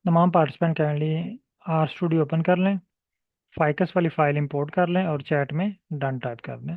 तमाम participant kindly RStudio open कर लें, फाइकस वाली फाइल इंपोर्ट कर लें और चैट में डन टाइप कर दें।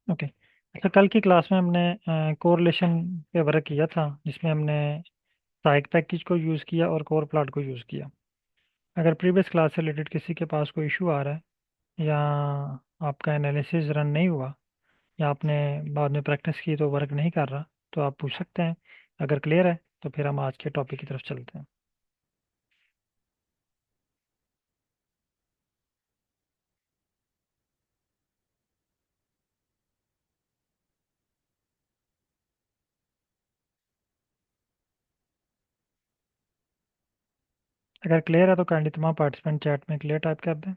ओके। अच्छा, कल की क्लास में हमने कोरिलेशन पे वर्क किया था, जिसमें हमने साइक पैकेज को यूज़ किया और कोर प्लॉट को यूज़ किया। अगर प्रीवियस क्लास से रिलेटेड किसी के पास कोई इशू आ रहा है, या आपका एनालिसिस रन नहीं हुआ, या आपने बाद में प्रैक्टिस की तो वर्क नहीं कर रहा, तो आप पूछ सकते हैं। अगर क्लियर है तो फिर हम आज के टॉपिक की तरफ चलते हैं। अगर क्लियर है तो काइंडली तमाम पार्टिसिपेंट चैट में क्लियर टाइप कर दें।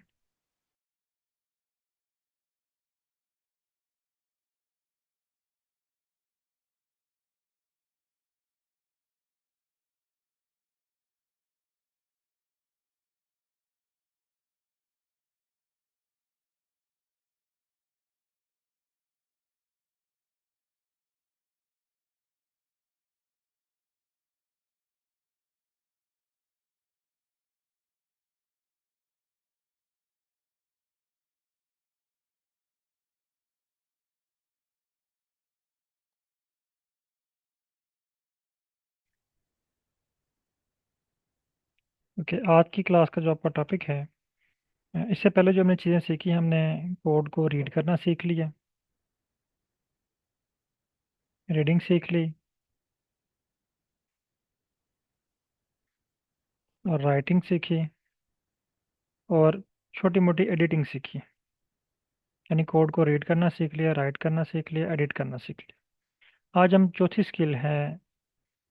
ओके, आज की क्लास का जो आपका टॉपिक है, इससे पहले जो हमने चीज़ें सीखी, हमने कोड को रीड करना सीख लिया, रीडिंग सीख ली, और राइटिंग सीखी, और छोटी मोटी एडिटिंग सीखी। यानी कोड को रीड करना सीख लिया, राइट करना सीख लिया, एडिट करना सीख लिया। आज हम चौथी स्किल है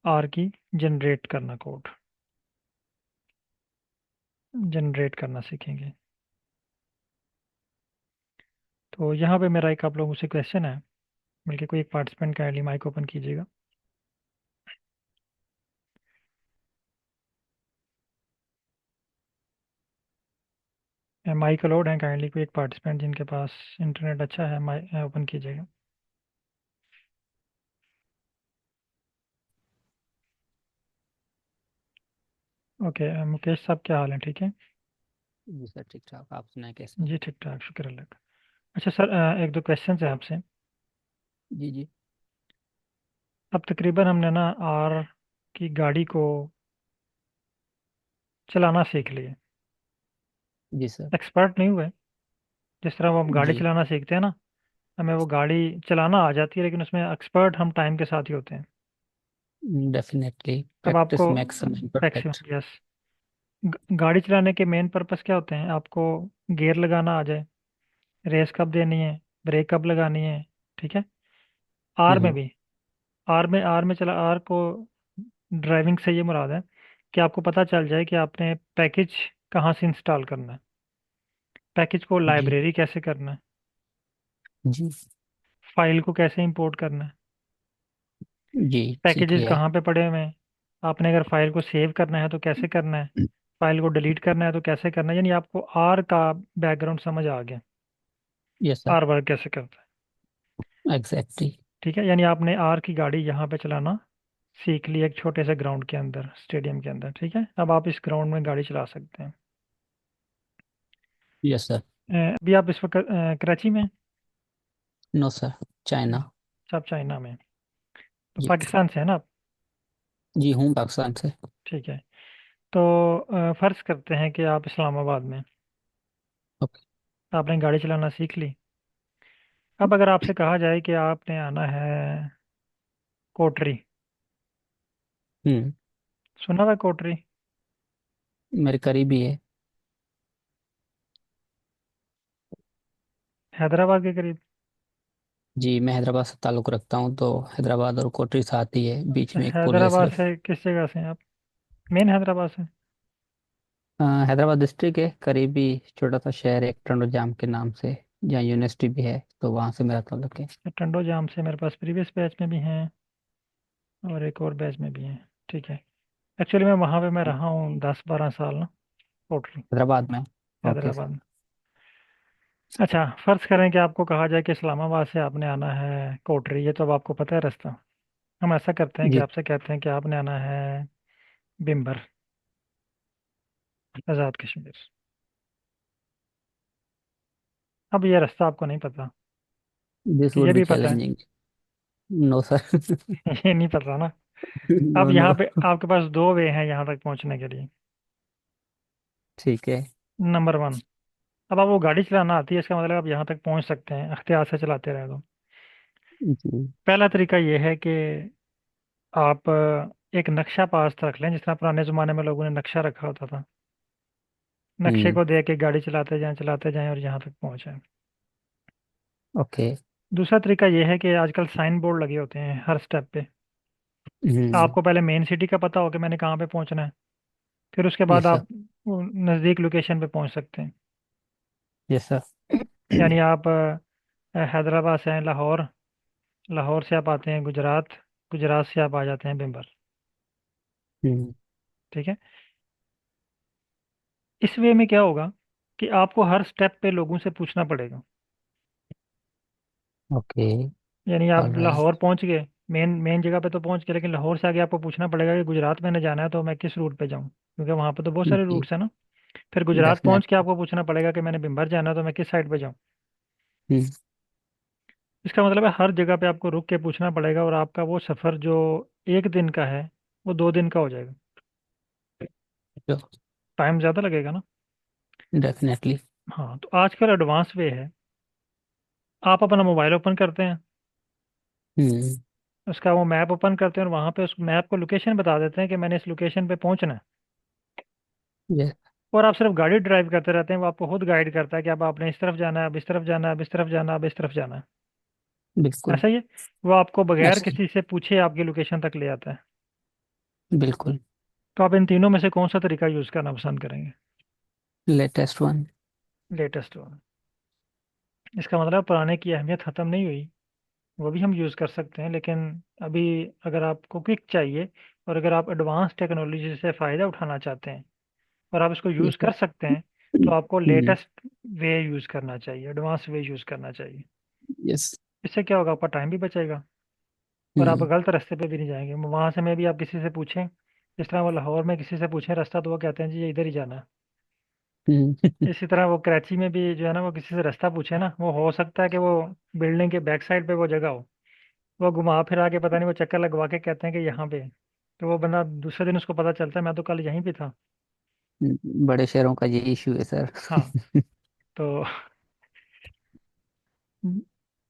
आर की, जनरेट करना, कोड जनरेट करना सीखेंगे। तो यहाँ पे मेरा एक आप लोगों से क्वेश्चन है, बल्कि कोई एक पार्टिसिपेंट काइंडली माइक ओपन कीजिएगा। माइक अलाउड है, काइंडली कोई एक पार्टिसिपेंट जिनके पास इंटरनेट अच्छा है, माइक ओपन कीजिएगा। ओके, मुकेश साहब क्या हाल है? ठीक है। जी सर, ठीक ठाक। आप सुनाए कैसे हैं? जी ठीक ठाक, शुक्र अल्लाह का। अच्छा सर, एक दो क्वेश्चन है आपसे। जी जी। अब तकरीबन हमने ना आर की गाड़ी को चलाना सीख लिए, जी सर। एक्सपर्ट नहीं हुए। जिस तरह वो हम गाड़ी जी। चलाना सीखते हैं ना, हमें वो गाड़ी चलाना आ जाती है, लेकिन उसमें एक्सपर्ट हम टाइम के साथ ही होते हैं। डेफिनेटली अब आपको practice makes man perfect. Maximum, yes, गाड़ी चलाने के मेन पर्पस क्या होते हैं? आपको गियर लगाना आ जाए, रेस कब देनी है, ब्रेक कब लगानी है, ठीक है। आर में हम्म। भी, आर में चला, आर को ड्राइविंग से ये मुराद है कि आपको पता चल जाए कि आपने पैकेज कहाँ से इंस्टॉल करना है, पैकेज को जी लाइब्रेरी कैसे करना है, जी फाइल को कैसे इंपोर्ट करना है, जी। सीख पैकेजेस लिया। कहाँ पे पड़े हुए हैं, आपने अगर फाइल को सेव करना है तो कैसे करना है, फाइल को डिलीट करना है तो कैसे करना है। यानी आपको आर का बैकग्राउंड समझ आ गया, यस सर। आर वर्क कैसे करता है। एग्जैक्टली। ठीक है, यानी आपने आर की गाड़ी यहाँ पे चलाना सीख ली, एक छोटे से ग्राउंड के अंदर, स्टेडियम के अंदर। ठीक है, अब आप इस ग्राउंड में गाड़ी चला सकते हैं। Yes sir. अभी आप इस वक्त कराची में हैं? No sir. चाइना। अच्छा, आप चाइना में हैं। तो जी। पाकिस्तान से है ना आप? जी हूँ पाकिस्तान से। ठीक है। तो फर्ज करते हैं कि आप इस्लामाबाद में, ओके। आपने गाड़ी चलाना सीख ली, अब अगर आपसे कहा जाए कि आपने आना है कोटरी। हम्म। सुना था कोटरी? मेरे करीबी है। हैदराबाद के करीब। जी, मैं हैदराबाद से ताल्लुक़ रखता हूँ, तो हैदराबाद और कोटरी साथ ही है, बीच तो में एक पुल है हैदराबाद सिर्फ। से किस जगह से हैं आप? मेन हैदराबाद से? हैदराबाद डिस्ट्रिक्ट है, करीबी छोटा सा शहर है एक टंडोजाम के नाम से, जहाँ यूनिवर्सिटी भी है, तो वहाँ से मेरा ताल्लुक है। तो टंडो जाम से मेरे पास प्रीवियस बैच में भी हैं और एक और बैच में भी हैं। ठीक है। एक्चुअली मैं वहाँ पे मैं रहा हूँ 10-12 साल ना, कोटरी, हैदराबाद में। Okay Hyderabad sir. में। अच्छा, फर्ज करें कि आपको कहा जाए कि इस्लामाबाद से आपने आना है कोटरी, ये तो अब आपको पता है रास्ता। हम ऐसा करते हैं कि जी। आपसे कहते हैं कि आपने आना है बिम्बर, आज़ाद कश्मीर। अब ये रास्ता आपको नहीं पता, दिस कि वुड ये बी भी पता है? चैलेंजिंग। No sir. ये नहीं पता ना। अब नो नो। यहाँ पे आपके पास दो वे हैं यहाँ तक पहुँचने के लिए। ठीक है। नंबर वन, अब आप वो गाड़ी चलाना आती है, इसका मतलब आप यहाँ तक पहुँच सकते हैं अख्तियार से चलाते रहे तो। जी। पहला तरीका ये है कि आप एक नक्शा पास रख लें, जिस तरह पुराने ज़माने में लोगों ने नक्शा रखा होता था। नक्शे हम्म। को देख के गाड़ी चलाते जाएं और यहाँ तक पहुँचे। ओके। दूसरा तरीका ये है कि आजकल साइन बोर्ड लगे होते हैं हर स्टेप पे। हम्म। आपको पहले मेन सिटी का पता हो कि मैंने कहाँ पे पहुँचना है, फिर उसके बाद यस सर। आप वो नज़दीक लोकेशन पे पहुँच सकते हैं। Yes sir. यानी आप हैदराबाद से हैं लाहौर, लाहौर से आप आते हैं गुजरात, गुजरात से आप आ जाते हैं बिम्बर। हम्म। ठीक है। इस वे में क्या होगा कि आपको हर स्टेप पे लोगों से पूछना पड़ेगा। ओके। यानी आप लाहौर ऑलराइट। पहुंच गए, मेन मेन जगह पे तो पहुंच गए, लेकिन लाहौर से आगे आपको पूछना पड़ेगा कि गुजरात मैंने जाना है तो मैं किस रूट पे जाऊं, क्योंकि वहां पे तो बहुत सारे जी। रूट्स हैं ना। फिर गुजरात पहुंच के डेफिनेटली। आपको पूछना पड़ेगा कि मैंने बिम्बर जाना है तो मैं किस साइड पे जाऊं। हम्म। इसका मतलब है हर जगह पे आपको रुक के पूछना पड़ेगा, और आपका वो सफ़र जो एक दिन का है वो 2 दिन का हो जाएगा। टाइम ज़्यादा लगेगा ना। डेफिनेटली। हाँ, तो आजकल एडवांस वे है, आप अपना मोबाइल ओपन करते हैं, हम्म। उसका वो मैप ओपन करते हैं और वहाँ पे उस मैप को लोकेशन बता देते हैं कि मैंने इस लोकेशन पे पहुँचना है। यस। और आप सिर्फ गाड़ी ड्राइव करते रहते हैं, वो आपको खुद गाइड करता है कि अब आपने इस तरफ जाना है, अब इस तरफ जाना है, अब इस तरफ जाना है, अब इस तरफ जाना है। बिल्कुल। ऐसा ही है। वो आपको बगैर ऐसे। किसी से पूछे आपकी लोकेशन तक ले आता है। बिल्कुल। तो आप इन तीनों में से कौन सा तरीका यूज़ करना पसंद करेंगे? Latest one. लेटेस्ट वाला। इसका मतलब पुराने की अहमियत ख़त्म नहीं हुई, वो भी हम यूज़ कर सकते हैं, लेकिन अभी अगर आपको क्विक चाहिए और अगर आप एडवांस टेक्नोलॉजी से फ़ायदा उठाना चाहते हैं और आप इसको यस यूज़ सर। कर सकते हैं, तो आपको हम्म। लेटेस्ट वे यूज़ करना चाहिए, एडवांस वे यूज़ करना चाहिए। यस। इससे क्या होगा, आपका टाइम भी बचेगा और आप हम्म। गलत रास्ते पे भी नहीं जाएंगे। वहाँ से में भी आप किसी से पूछें, जिस तरह वो लाहौर में किसी से पूछें रास्ता, तो वो कहते हैं जी ये इधर ही जाना है। हम्म। इसी तरह वो कराची में भी जो है ना, वो किसी से रास्ता पूछे ना, वो हो सकता है कि वो बिल्डिंग के बैक साइड पे वो जगह हो, वो घुमा फिरा के पता नहीं वो चक्कर लगवा के कहते हैं कि यहाँ पे है। तो वो बंदा दूसरे दिन उसको पता चलता है मैं तो कल यहीं पे था। बड़े शहरों का ये इशू है सर। हाँ। तो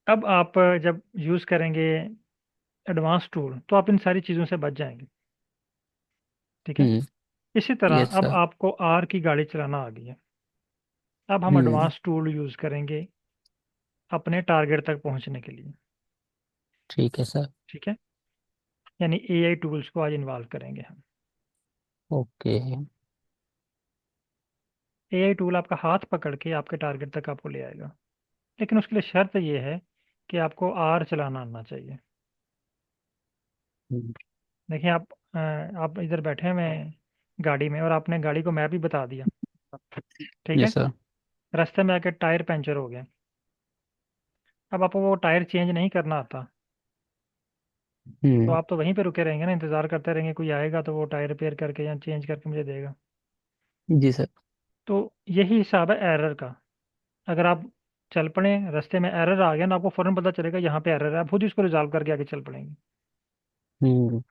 अब आप जब यूज़ करेंगे एडवांस टूल तो आप इन सारी चीज़ों से बच जाएंगे। ठीक है। हम्म। इसी तरह यस अब सर। आपको आर की गाड़ी चलाना आ गई है। अब हम हम्म। एडवांस टूल यूज़ करेंगे अपने टारगेट तक पहुंचने के लिए। ठीक है सर। ठीक है। यानी एआई टूल्स को आज इन्वॉल्व करेंगे हम। ओके। एआई टूल आपका हाथ पकड़ के आपके टारगेट तक आपको ले आएगा, लेकिन उसके लिए शर्त ये है कि आपको आर चलाना आना चाहिए। हम्म। देखिए आप इधर बैठे हुए हैं गाड़ी में और आपने गाड़ी को मैप ही बता दिया। ठीक है। Yes sir. रास्ते में आके टायर पंचर हो गया। अब आपको वो टायर चेंज नहीं करना आता, तो हम्म। आप तो वहीं पे रुके रहेंगे ना, इंतजार करते रहेंगे कोई आएगा तो वो टायर रिपेयर करके या चेंज करके मुझे देगा। जी सर। तो यही हिसाब है एरर का। अगर आप चल पड़े, रास्ते में एरर आ गया ना, आपको फौरन पता चलेगा यहाँ पे एरर है, आप खुद ही उसको रिजॉल्व करके आगे चल पड़ेंगे। हम्म।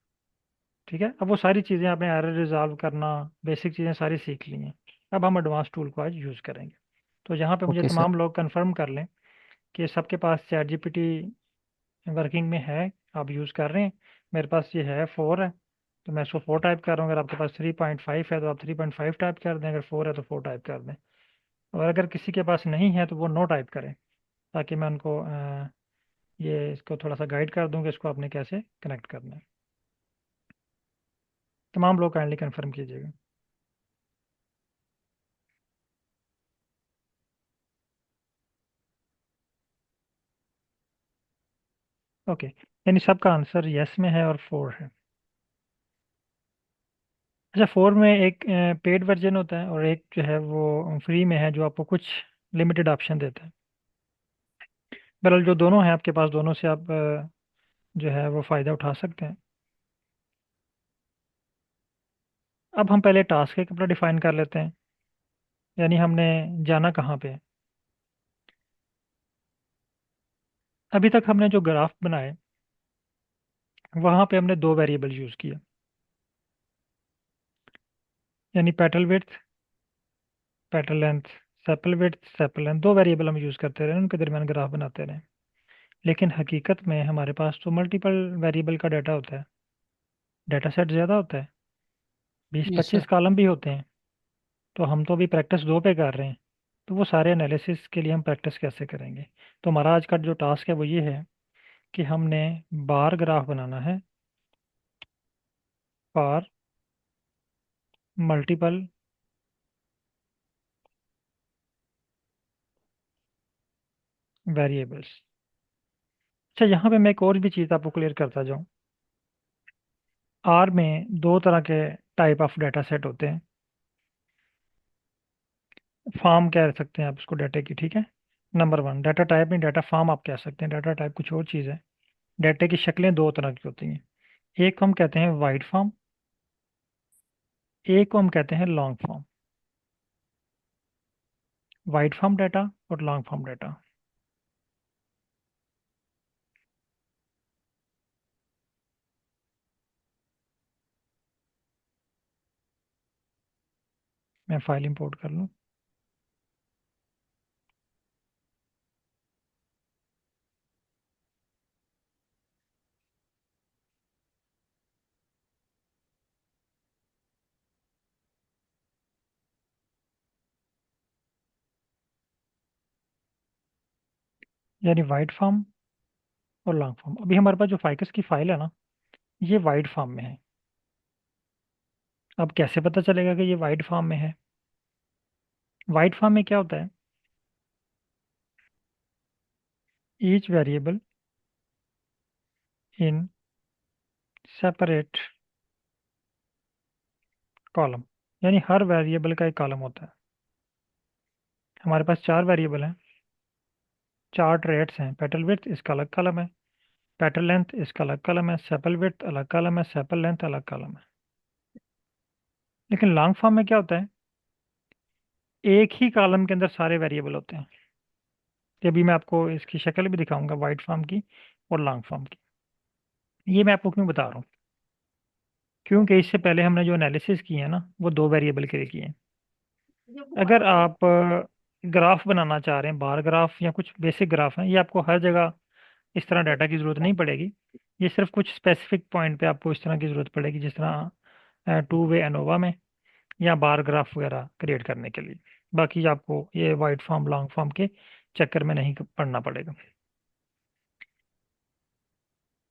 ठीक है। अब वो सारी चीज़ें आपने एरर रिजॉल्व करना, बेसिक चीज़ें सारी सीख ली हैं। अब हम एडवांस टूल को आज यूज़ करेंगे। तो यहाँ पे मुझे ओके सर। तमाम लोग कंफर्म कर लें कि सबके पास चैट जीपीटी वर्किंग में है, आप यूज़ कर रहे हैं। मेरे पास ये है 4 है, तो मैं इसको 4 टाइप कर रहा हूँ। अगर आपके पास 3.5 है तो आप 3.5 टाइप कर दें, अगर 4 है तो 4 टाइप कर दें। और अगर किसी के पास नहीं है तो वो नो टाइप करें, ताकि मैं उनको ये इसको थोड़ा सा गाइड कर दूँ कि इसको आपने कैसे कनेक्ट करना है। तमाम लोग काइंडली कंफर्म कीजिएगा। ओके, यानी सबका आंसर यस में है और 4 है। अच्छा, 4 में एक पेड वर्जन होता है और एक जो है वो फ्री में है, जो आपको कुछ लिमिटेड ऑप्शन देता है। बहरहाल जो दोनों हैं आपके पास, दोनों से आप जो है वो फ़ायदा उठा सकते हैं। अब हम पहले टास्क एक अपना डिफाइन कर लेते हैं, यानी हमने जाना कहाँ पे है। अभी तक हमने जो ग्राफ बनाए वहाँ पे हमने दो वेरिएबल यूज़ किए, यानी petal width, petal length, sepal width, sepal length, दो वेरिएबल हम यूज़ करते रहे, उनके दरमियान ग्राफ बनाते रहे। लेकिन हकीकत में हमारे पास तो मल्टीपल वेरिएबल का डाटा होता है, डाटा सेट ज़्यादा होता है, बीस यस पच्चीस सर। कॉलम भी होते हैं। तो हम तो अभी प्रैक्टिस दो पे कर रहे हैं, तो वो सारे एनालिसिस के लिए हम प्रैक्टिस कैसे करेंगे। तो हमारा आज का जो टास्क है वो ये है कि हमने बार ग्राफ बनाना है फॉर मल्टीपल वेरिएबल्स। अच्छा, यहाँ पे मैं एक और भी चीज़ आपको क्लियर करता जाऊँ। आर में दो तरह के टाइप ऑफ डाटा सेट होते हैं। फॉर्म कह सकते हैं आप उसको डाटा की, ठीक है। नंबर वन, डाटा टाइप नहीं, डाटा फॉर्म आप कह सकते हैं। डाटा टाइप कुछ और चीज़ है। डाटा की शक्लें दो तरह की होती हैं। एक को हम कहते हैं वाइड फॉर्म, एक को हम कहते हैं long form. Wide form data और लॉन्ग फॉर्म डाटा। मैं फाइल इंपोर्ट कर लूँ। यानी वाइड फॉर्म और लॉन्ग फॉर्म। अभी हमारे पास जो फाइकस की फाइल है ना, ये वाइड फॉर्म में है। अब कैसे पता चलेगा कि ये वाइड फॉर्म में है। वाइड फॉर्म में क्या होता है, each variable in separate column, यानी हर वेरिएबल का एक कॉलम होता है। हमारे पास चार वेरिएबल हैं, चार ट्रेड्स हैं। पेटल विड्थ इसका अलग कॉलम है, पेटल लेंथ इसका अलग कॉलम है, सेपल विड्थ अलग कॉलम है, सेपल लेंथ अलग कॉलम है। लेकिन लॉन्ग फॉर्म में क्या होता है, एक ही कॉलम के अंदर सारे वेरिएबल होते हैं। ये अभी मैं आपको इसकी शक्ल भी दिखाऊंगा, वाइड फॉर्म की और लॉन्ग फॉर्म की। ये मैं आपको क्यों बता रहा हूँ, क्योंकि इससे पहले हमने जो एनालिसिस किए हैं ना, वो दो वेरिएबल के लिए किए हैं। अगर आप ग्राफ बनाना चाह रहे हैं, बार ग्राफ या कुछ बेसिक ग्राफ हैं, ये आपको हर जगह इस तरह डाटा की ज़रूरत नहीं पड़ेगी। ये सिर्फ कुछ स्पेसिफिक पॉइंट पे आपको इस तरह की ज़रूरत पड़ेगी, जिस तरह टू वे एनोवा में, या बार ग्राफ वगैरह क्रिएट करने के लिए। बाकी आपको ये वाइड फॉर्म लॉन्ग फॉर्म के चक्कर में नहीं पड़ना पड़ेगा।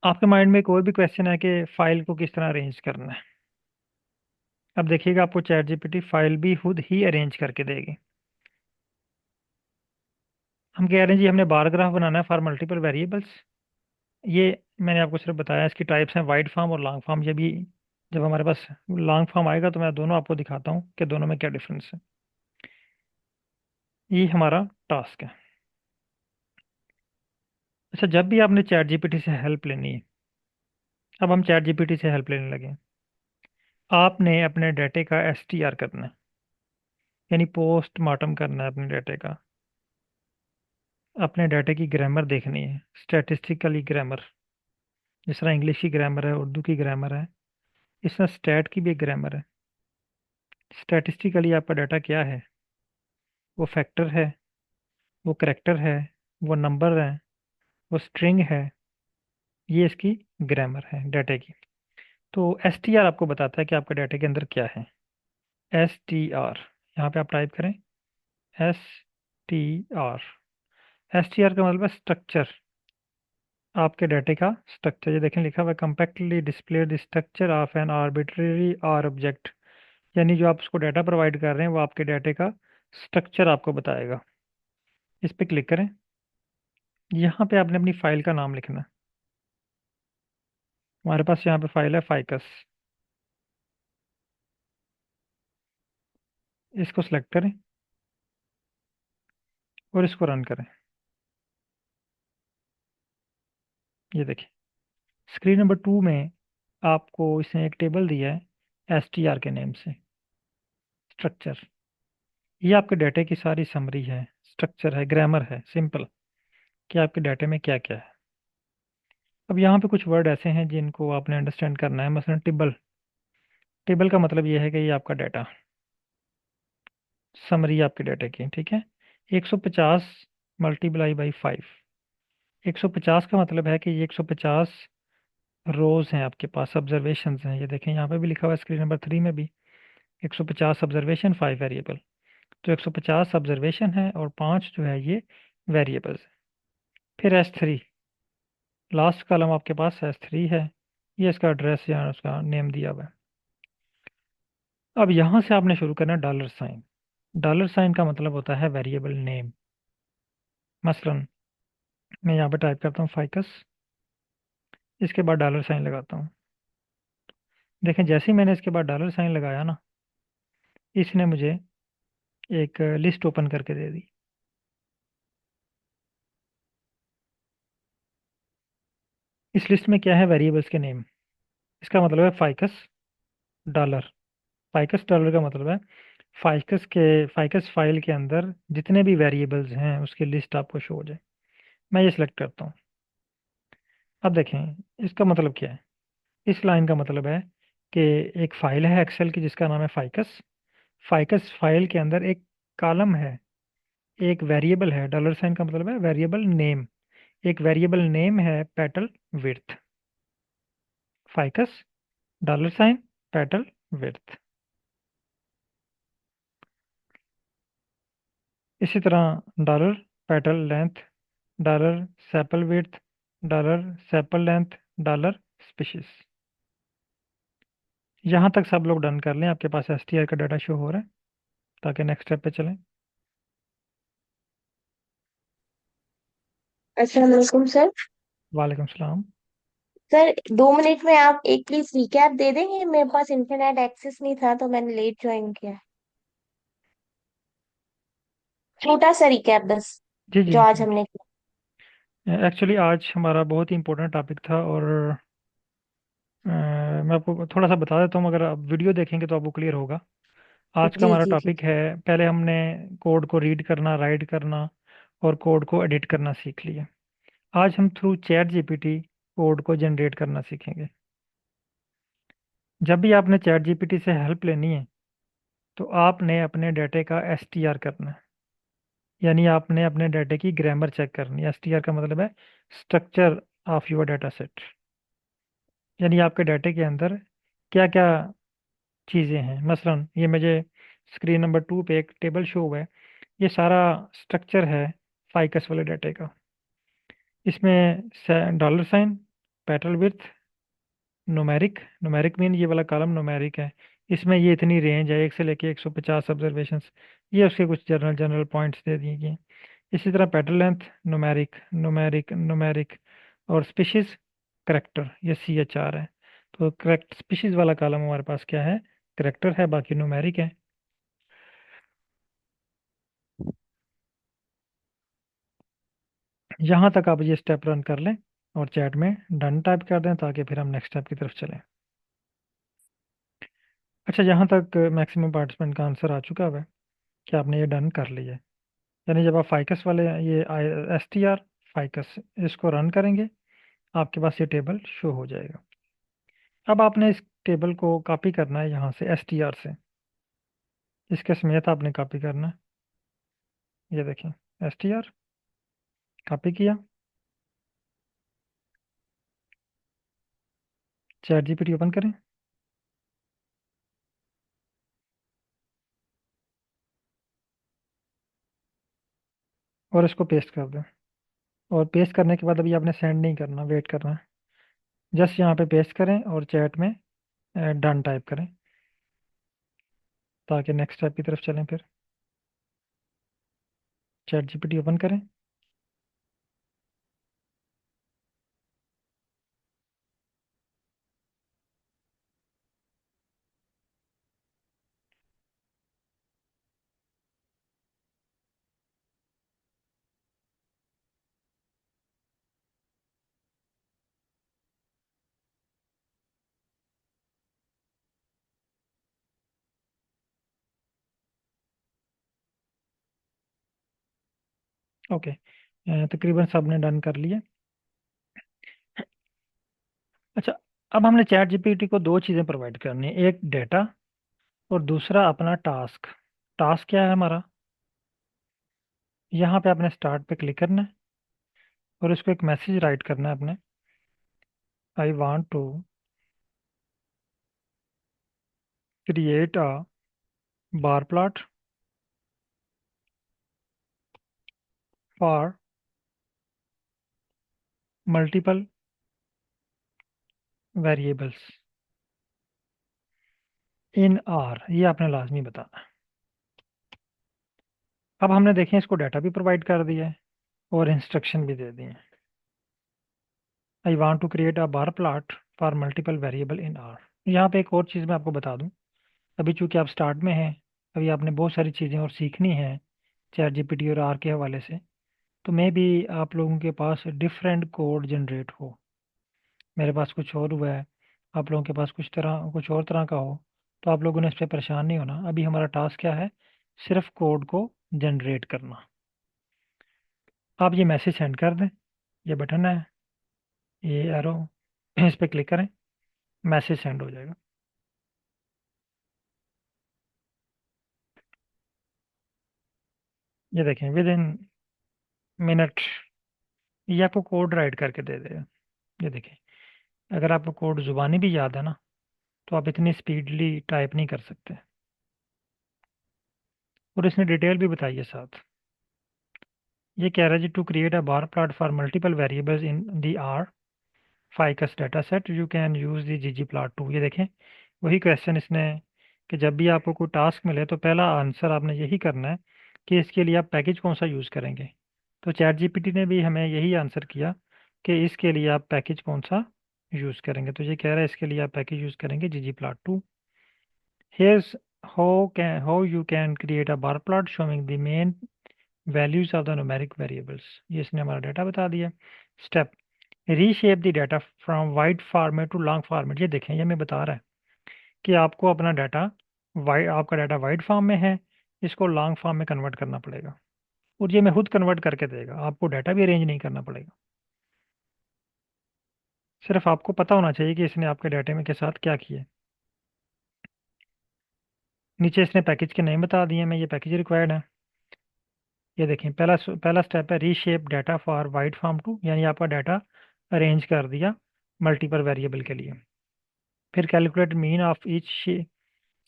आपके माइंड में एक और भी क्वेश्चन है कि फाइल को किस तरह अरेंज करना है। अब देखिएगा, आपको चैट जीपीटी फाइल भी खुद ही अरेंज करके देगी। हम कह रहे हैं जी हमने बार ग्राफ बनाना है फॉर मल्टीपल वेरिएबल्स। ये मैंने आपको सिर्फ बताया, इसकी टाइप्स हैं वाइड फॉर्म और लॉन्ग फॉर्म। ये भी जब हमारे पास लॉन्ग फॉर्म आएगा तो मैं दोनों आपको दिखाता हूँ कि दोनों में क्या डिफरेंस है। ये हमारा टास्क है। अच्छा, जब भी आपने चैट जीपीटी से हेल्प लेनी है, अब हम चैट जीपीटी से हेल्प लेने लगे, आपने अपने डाटे का एसटीआर करना है, यानी पोस्टमार्टम करना है अपने डाटे का। अपने डाटे की ग्रामर देखनी है, स्टैटिस्टिकली ग्रामर। जिस तरह इंग्लिश की ग्रामर है, उर्दू की ग्रामर है, इस तरह स्टैट की भी एक ग्रामर है। स्टैटिस्टिकली आपका डाटा क्या है, वो फैक्टर है, वो करेक्टर है, वो नंबर है, वो स्ट्रिंग है, ये इसकी ग्रामर है डाटा की। तो एस टी आर आपको बताता है कि आपके डाटा के अंदर क्या है। एस टी आर, यहाँ पे आप टाइप करें S T are. S T R का मतलब है स्ट्रक्चर, आपके डाटे का स्ट्रक्चर। ये देखें लिखा हुआ है compactly display the structure of an arbitrary R object, यानी जो आप उसको डाटा प्रोवाइड कर रहे हैं वो आपके डाटे का स्ट्रक्चर आपको बताएगा। इस पे क्लिक करें। यहाँ पे आपने अपनी फाइल का नाम लिखना है। हमारे पास यहाँ पे फाइल है फाइकस, इसको सिलेक्ट करें और इसको रन करें। ये देखिए स्क्रीन नंबर 2 में आपको इसने एक टेबल दिया है एस टी आर के नेम से, स्ट्रक्चर। ये आपके डाटे की सारी समरी है, स्ट्रक्चर है, ग्रामर है, सिंपल, कि आपके डाटे में क्या क्या है। अब यहाँ पे कुछ वर्ड ऐसे हैं जिनको आपने अंडरस्टैंड करना है, मसलन टेबल। टेबल का मतलब ये है कि ये आपका डाटा, समरी आपके डाटा की, ठीक है। 150 मल्टीप्लाई बाई 5, 150 का मतलब है कि ये 150 रोज हैं आपके पास, ऑब्जर्वेशंस हैं। ये देखें यहाँ पे भी लिखा हुआ है स्क्रीन नंबर 3 में भी 150 ऑब्जर्वेशन 5 वेरिएबल। तो 150 ऑब्जर्वेशन है और 5 जो है ये वेरिएबल्स हैं। फिर S3, लास्ट कॉलम आपके पास S3 है, ये इसका एड्रेस या उसका नेम दिया हुआ है। अब यहाँ से आपने शुरू करना है डॉलर साइन। डॉलर साइन का मतलब होता है वेरिएबल नेम। मसलन मैं यहाँ पे टाइप करता हूँ फाइकस, इसके बाद डॉलर साइन लगाता हूँ। देखें जैसे ही मैंने इसके बाद डॉलर साइन लगाया ना, इसने मुझे एक लिस्ट ओपन करके दे दी। इस लिस्ट में क्या है, वेरिएबल्स के नेम। इसका मतलब है फाइकस डॉलर। फाइकस डॉलर का मतलब है फाइकस फाइल के अंदर जितने भी वेरिएबल्स हैं उसकी लिस्ट आपको शो हो जाए। मैं ये सिलेक्ट करता हूँ। अब देखें इसका मतलब क्या है। इस लाइन का मतलब है कि एक फाइल है एक्सेल की जिसका नाम है फाइकस। फाइकस फाइल के अंदर एक कॉलम है, एक वेरिएबल है। डॉलर साइन का मतलब है वेरिएबल नेम। एक वेरिएबल नेम है पेटल विड्थ। फाइकस डॉलर साइन पेटल विड्थ। इसी तरह dollar petal length, dollar sepal width, dollar sepal length, dollar species. यहाँ तक सब लोग डन कर लें, आपके पास एस टी आर का डाटा शो हो रहा है, ताकि नेक्स्ट स्टेप पे चलें। अस्सलाम वालेकुम सर। वालेकुम सलाम। सर 2 मिनट में आप एक प्लीज रिकैप दे देंगे, मेरे पास इंटरनेट एक्सेस नहीं था तो मैंने लेट ज्वाइन किया। छोटा सा रिकैप बस, जी जो जी। आज हमने किया। एक्चुअली आज हमारा बहुत ही इंपॉर्टेंट टॉपिक था, और मैं आपको थोड़ा सा बता देता हूँ, अगर आप वीडियो देखेंगे तो आपको क्लियर होगा। आज का जी हमारा जी जी। टॉपिक है, पहले हमने कोड को रीड करना, राइट करना और कोड को एडिट करना सीख लिया। आज हम थ्रू चैट जीपीटी कोड को जनरेट करना सीखेंगे। जब भी आपने चैट जीपीटी से हेल्प लेनी है तो आपने अपने डाटे का एसटीआर करना है, यानी आपने अपने डाटे की ग्रामर चेक करनी है। एसटीआर का मतलब है structure of your data set, यानी आपके डाटे के अंदर क्या क्या चीज़ें हैं। मसलन ये मुझे स्क्रीन नंबर 2 पे एक टेबल शो हुआ है, ये सारा स्ट्रक्चर है फाइकस वाले डाटे का। इसमें dollar sign, petal width, numeric, numeric mean ये वाला कॉलम नुमेरिक है। इसमें ये इतनी रेंज है 1 से लेके 150 ऑब्जर्वेशंस, ये उसके कुछ जनरल जनरल पॉइंट्स दे दिए गए हैं। इसी तरह petal length numeric numeric numeric, और स्पीशीज करेक्टर, ये CHR है। तो करेक्ट स्पीशीज वाला कॉलम हमारे पास क्या है, करेक्टर है, बाकी नुमेरिक है। यहाँ तक आप ये स्टेप रन कर लें और चैट में डन टाइप कर दें, ताकि फिर हम नेक्स्ट स्टेप की तरफ चलें। अच्छा, यहाँ तक मैक्सिमम पार्टिसिपेंट का आंसर आ चुका है कि आपने ये डन कर लिया है। यानी जब आप फाइकस वाले ये STR फाइकस इसको रन करेंगे, आपके पास ये टेबल शो हो जाएगा। अब आपने इस टेबल को कॉपी करना है यहाँ से STR से, इसके समेत आपने कॉपी करना है। ये देखें STR, कॉपी किया, चैट जीपीटी ओपन करें और इसको पेस्ट कर दें। और पेस्ट करने के बाद अभी आपने सेंड नहीं करना, वेट करना है। जस्ट यहाँ पे पेस्ट करें और चैट में डन टाइप करें, ताकि नेक्स्ट स्टेप की तरफ चलें। फिर चैट जीपीटी ओपन करें, ओके। तकरीबन सबने डन कर लिया। अच्छा, अब हमने चैट जीपीटी को दो चीज़ें प्रोवाइड करनी है, एक डेटा और दूसरा अपना टास्क। टास्क क्या है हमारा? यहाँ पे आपने स्टार्ट पे क्लिक करना है और इसको एक मैसेज राइट करना है अपने, I want to create a bar plot for multiple variables in R, ये आपने लाजमी बताना है। अब हमने देखें इसको डाटा भी प्रोवाइड कर दिया है और इंस्ट्रक्शन भी दे दिए हैं। I want to create a bar plot for multiple variable in R. यहाँ पे एक और चीज़ मैं आपको बता दूँ, अभी चूंकि आप स्टार्ट में हैं, अभी आपने बहुत सारी चीज़ें और सीखनी है चैट जीपीटी और आर के हवाले से। तो मे भी आप लोगों के पास डिफरेंट कोड जनरेट हो, मेरे पास कुछ और हुआ है, आप लोगों के पास कुछ और तरह का हो, तो आप लोगों ने इस पर परेशान नहीं होना। अभी हमारा टास्क क्या है? सिर्फ कोड को जनरेट करना। आप ये मैसेज सेंड कर दें, ये बटन है, ये एरो, इस पर क्लिक करें, मैसेज सेंड हो जाएगा। ये देखें विद इन मिनट ये आपको कोड राइट करके दे देगा। ये देखें, अगर आपको कोड ज़ुबानी भी याद है ना, तो आप इतनी स्पीडली टाइप नहीं कर सकते। और इसने डिटेल भी बताई है साथ। ये कह रहा है जी, to create a bar plot for multiple variables in the R फाइकस data set you can use the GG plot to. ये देखें वही क्वेश्चन इसने, कि जब भी आपको कोई टास्क मिले तो पहला आंसर आपने यही करना है कि इसके लिए आप पैकेज कौन सा यूज़ करेंगे। तो चैट जीपीटी ने भी हमें यही आंसर किया कि इसके लिए आप पैकेज कौन सा यूज़ करेंगे। तो ये कह रहा है इसके लिए आप पैकेज यूज़ करेंगे जीजी plot two. Here's how you can create a bar plot showing the main values of the numeric variables। ये इसने हमारा डाटा बता दिया। Step, reshape the data from wide format to long format. ये देखें, ये हमें बता रहा है कि आपको अपना डाटा वाइड, आपका डाटा वाइड फॉर्म में है, इसको लॉन्ग फॉर्म में कन्वर्ट करना पड़ेगा। और ये मैं खुद कन्वर्ट करके देगा, आपको डाटा भी अरेंज नहीं करना पड़ेगा। सिर्फ आपको पता होना चाहिए कि इसने आपके डाटे में के साथ क्या किया। नीचे इसने पैकेज के नेम बता दिए, मैं ये पैकेज रिक्वायर्ड है। ये देखें, पहला पहला स्टेप है reshape data for wide form to, यानी आपका डाटा अरेंज कर दिया मल्टीपल वेरिएबल के लिए। फिर calculate mean of each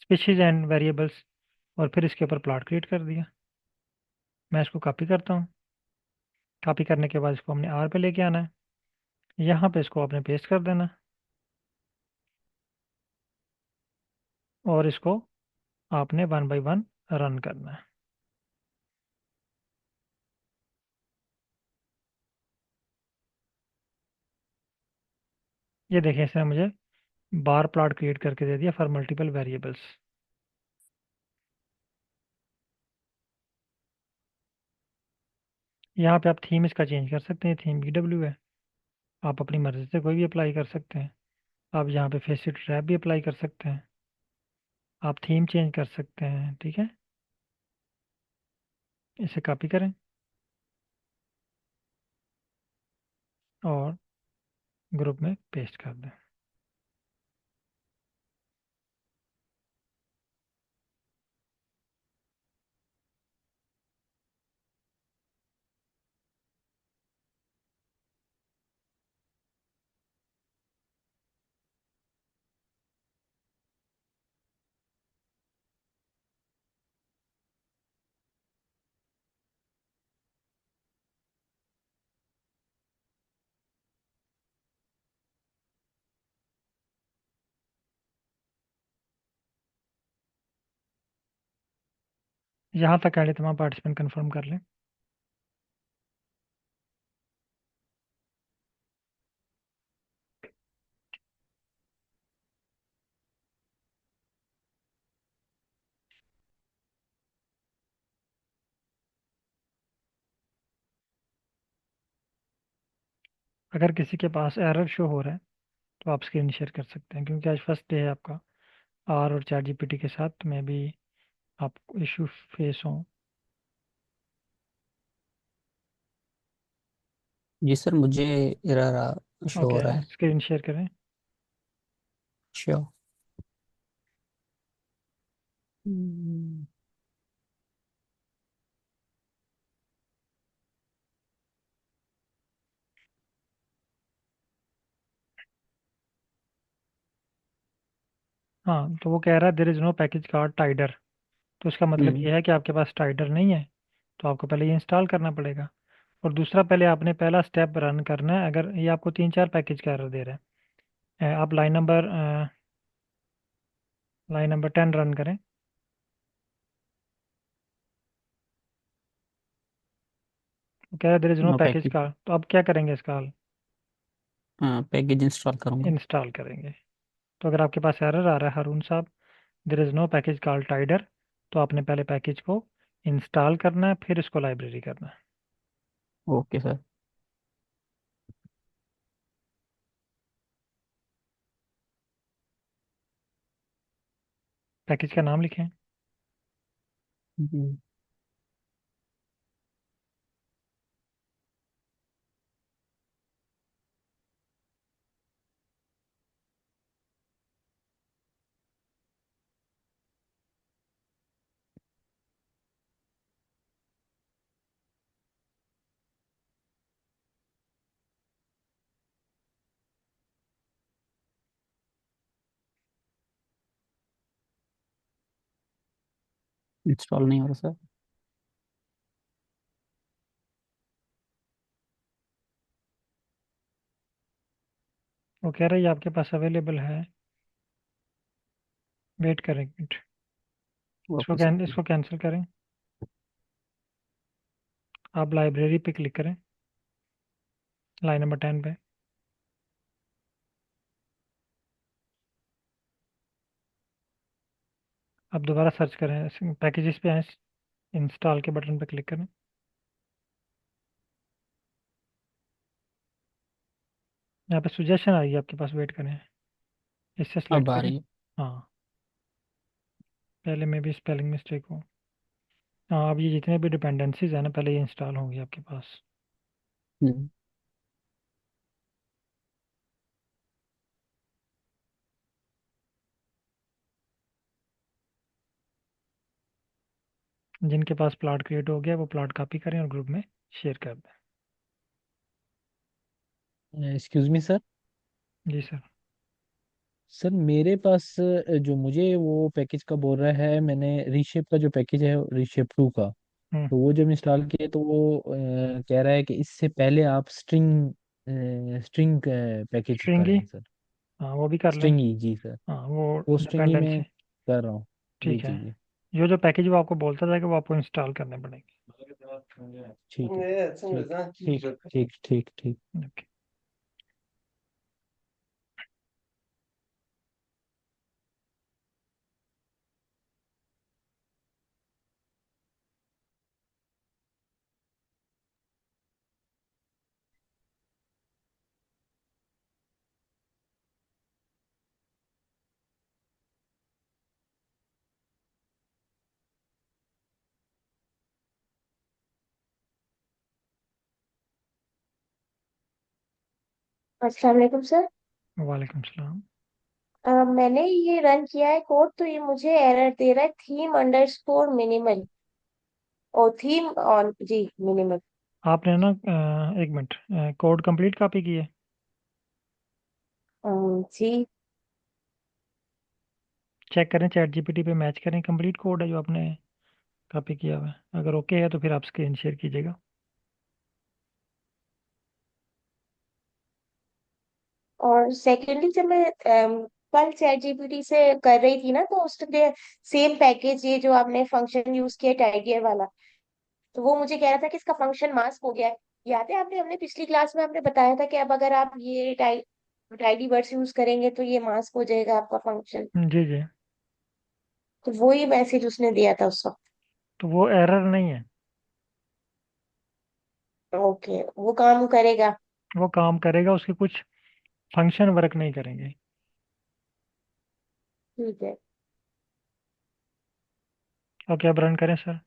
species and variables, और फिर इसके ऊपर प्लॉट क्रिएट कर दिया। मैं इसको कॉपी करता हूँ। कॉपी करने के बाद इसको हमने आर पे लेके आना है, यहाँ पे इसको आपने पेस्ट कर देना है और इसको आपने वन बाई वन रन करना है। ये देखिए, इसने मुझे बार प्लॉट क्रिएट करके दे दिया फॉर मल्टीपल वेरिएबल्स। यहाँ पे आप थीम इसका चेंज कर सकते हैं, थीम BW है, आप अपनी मर्ज़ी से कोई भी अप्लाई कर सकते हैं। आप यहाँ पे फेसिट रैप भी अप्लाई कर सकते हैं, आप थीम चेंज कर सकते हैं, ठीक है। इसे कॉपी करें और ग्रुप में पेस्ट कर दें। यहाँ तक कैंडिडेट तमाम पार्टिसिपेंट कंफर्म कर लें। अगर किसी के पास एरर शो हो रहा है तो आप स्क्रीन शेयर कर सकते हैं, क्योंकि आज फर्स्ट डे है आपका आर और चैट जीपीटी के साथ, तो मैं भी आपको इशू फेस हो। जी सर, मुझे एरर शो हो ओके, रहा है। स्क्रीन शेयर करें। श्योर। हम्म, हाँ, तो वो कह रहा है there is no package called tidyr. तो उसका मतलब हम्म, ये है कि आपके पास टाइडर नहीं है, तो आपको पहले ये इंस्टॉल करना पड़ेगा। और दूसरा, पहले आपने पहला स्टेप रन करना है। अगर ये आपको 3-4 पैकेज का एरर दे रहा है, आप लाइन नंबर 10 रन करें। वो कह रहा है there is no no package package. Card, तो अब क्या करेंगे, इसका हाँ, पैकेज इंस्टॉल करूँगा। इंस्टॉल करेंगे। तो अगर आपके पास एरर आ रहा है हारून साहब, there is no package called tidyr, तो आपने पहले पैकेज को इंस्टॉल करना है, फिर इसको लाइब्रेरी करना है। Okay sir. पैकेज का नाम लिखें। इंस्टॉल नहीं हो रहा सर। वो कह रहा है ये आपके पास अवेलेबल है, वेट करें एक मिनट। Okay sir. इसको कैंसिल करें। आप लाइब्रेरी पे क्लिक करें, लाइन नंबर 10 पे। आप दोबारा सर्च करें, पैकेजेस पे आए, इंस्टॉल के बटन पे क्लिक करें। यहाँ पे सुजेशन आएगी आपके पास, वेट करें, इससे सेलेक्ट अब आ करें। रही है। हाँ, पहले में भी स्पेलिंग मिस्टेक हो। हाँ, अब ये जितने भी डिपेंडेंसीज हैं ना, पहले ये इंस्टॉल होंगी आपके पास। हम्म, जिनके पास प्लॉट क्रिएट हो गया वो प्लॉट कॉपी करें और ग्रुप में शेयर कर दें। Excuse me sir. जी सर। सर मेरे पास जो मुझे वो पैकेज का बोल रहा है, मैंने रीशेप का जो पैकेज है, रीशेप 2 का, हम्म। तो वो जब इंस्टॉल किया तो वो कह रहा है कि इससे पहले आप स्ट्रिंग पैकेज स्ट्रिंगी, करें सर। हाँ वो भी कर लें। स्ट्रिंगी जी सर। हाँ, वो वो स्ट्रिंगी में डिपेंडेंसी। कर रहा हूँ। जी ठीक है। जी जी। जो जो पैकेज वो आपको बोलता था कि वो आपको इंस्टॉल करने पड़ेंगे। ठीक है, ठीक ठीक ठीक ठीक ठीक। ओके। अस्सलाम वालेकुम सर। वालेकुम सलाम। मैंने ये रन किया है कोड, तो ये मुझे एरर दे रहा है, थीम अंडरस्कोर मिनिमल, और थीम ऑन जी मिनिमल। आपने ना एक मिनट, कोड कंप्लीट कॉपी की है? जी। चेक करें, चैट जीपीटी पे मैच करें, कंप्लीट कोड है जो आपने कॉपी किया हुआ है। अगर ओके है तो फिर आप स्क्रीन शेयर कीजिएगा। और सेकेंडली जब मैं कल चैट जीपीटी से कर रही थी ना, तो उसने सेम पैकेज, ये जो आपने फंक्शन यूज किया टाइडियर वाला, तो वो मुझे कह रहा था कि इसका फंक्शन मास्क हो गया है। याद है आपने, हमने पिछली क्लास में आपने बताया था कि अब अगर आप ये टाइडी वर्ड्स यूज करेंगे तो ये मास्क हो जाएगा आपका फंक्शन। जी जी। तो वही मैसेज उसने दिया था उस वक्त। तो वो एरर नहीं है। ओके, वो काम करेगा। वो काम करेगा, उसके कुछ फंक्शन वर्क नहीं करेंगे। ठीक है। ओके, अब रन करें सर।